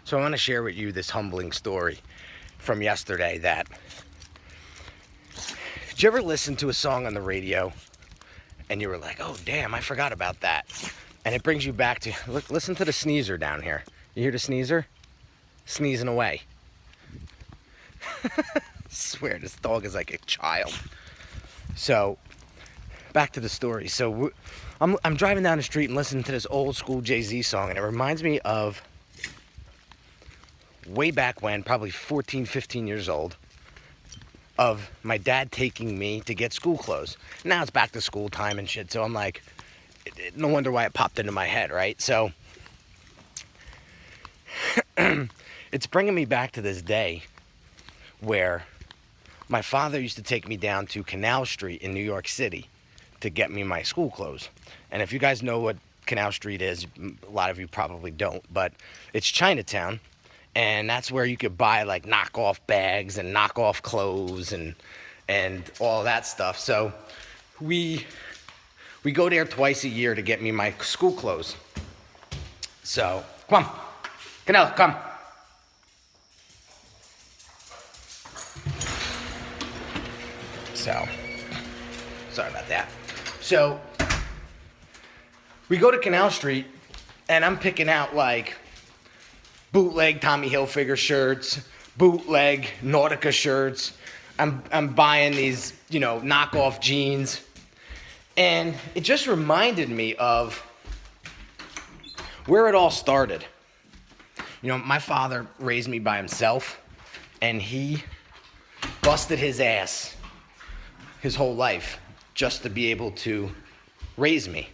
So I want to share with you this humbling story from yesterday that, did you ever listen to a song on the radio and you were like, oh damn, I forgot about that? And it brings you back to, look, listen to the sneezer down here. You hear the sneezer? Sneezing away. I swear, this dog is like a child. So, back to the story. So, I'm driving down the street and listening to this old school Jay-Z song, and it reminds me of way back when, probably 14, 15 years old, of my dad taking me to get school clothes. Now it's back to school time and shit, so I'm like, no wonder why it popped into my head, right? So, it's bringing me back to this day where my father used to take me down to Canal Street in New York City to get me my school clothes. And if you guys know what Canal Street is, a lot of you probably don't, but it's Chinatown, and that's where you could buy like knockoff bags and knockoff clothes and all that stuff. So we go there twice a year to get me my school clothes. So come on, Canal, come. So, sorry about that. So, we go to Canal Street, and I'm picking out like bootleg Tommy Hilfiger shirts, bootleg Nautica shirts. I'm buying these, knockoff jeans. And it just reminded me of where it all started. My father raised me by himself, and he busted his ass his whole life just to be able to raise me.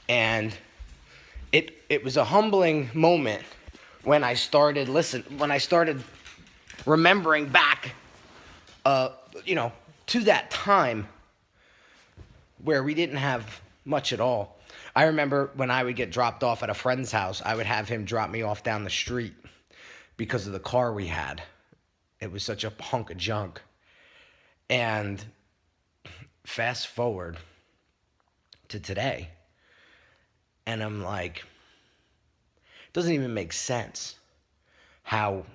And it was a humbling moment when I started remembering back to that time where we didn't have much at all. I remember when I would get dropped off at a friend's house, I would have him drop me off down the street because of the car we had. It was such a hunk of junk. And fast forward to today, and I'm like, it doesn't even make sense how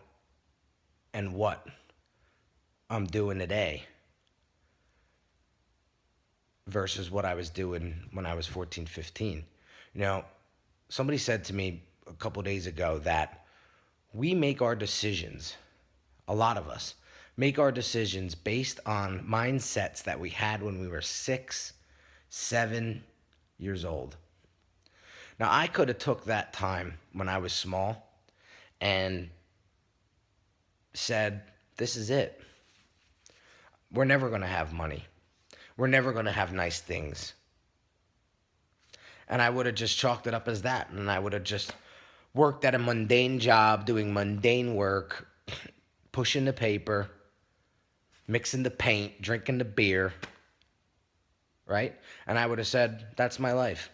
and what I'm doing today versus what I was doing when I was 14, 15. Somebody said to me a couple days ago that we make our decisions, a lot of us, make our decisions based on mindsets that we had when we were 6, 7 years old. Now, I could have took that time when I was small and said, this is it. We're never going to have money. We're never going to have nice things. And I would have just chalked it up as that. And I would have just worked at a mundane job, doing mundane work, pushing the paper, mixing the paint, drinking the beer, right? And I would have said, that's my life.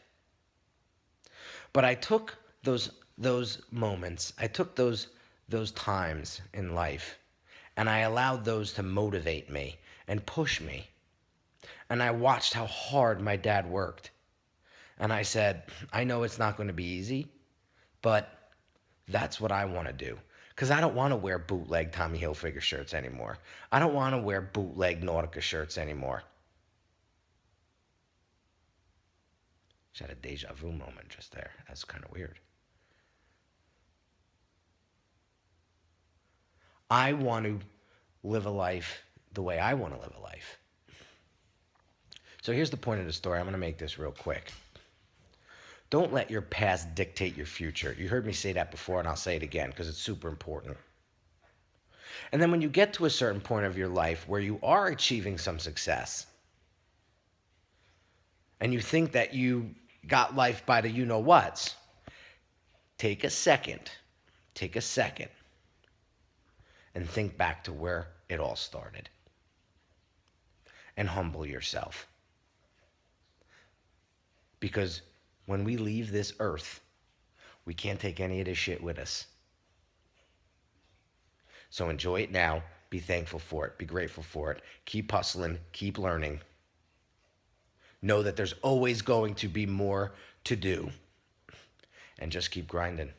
But I took those moments, I took those times in life, and I allowed those to motivate me and push me. And I watched how hard my dad worked. And I said, I know it's not going to be easy, but that's what I want to do. Because I don't want to wear bootleg Tommy Hilfiger shirts anymore. I don't want to wear bootleg Nautica shirts anymore. Just had a deja vu moment just there. That's kind of weird. I want to live a life the way I want to live a life. So here's the point of the story. I'm going to make this real quick. Don't let your past dictate your future. You heard me say that before, and I'll say it again because it's super important. And then when you get to a certain point of your life where you are achieving some success, and you think that you got life by the you-know-whats, take a second, and think back to where it all started. And humble yourself. Because when we leave this earth, we can't take any of this shit with us. So enjoy it now. Be thankful for it. Be grateful for it. Keep hustling. Keep learning. Know that there's always going to be more to do. And just keep grinding.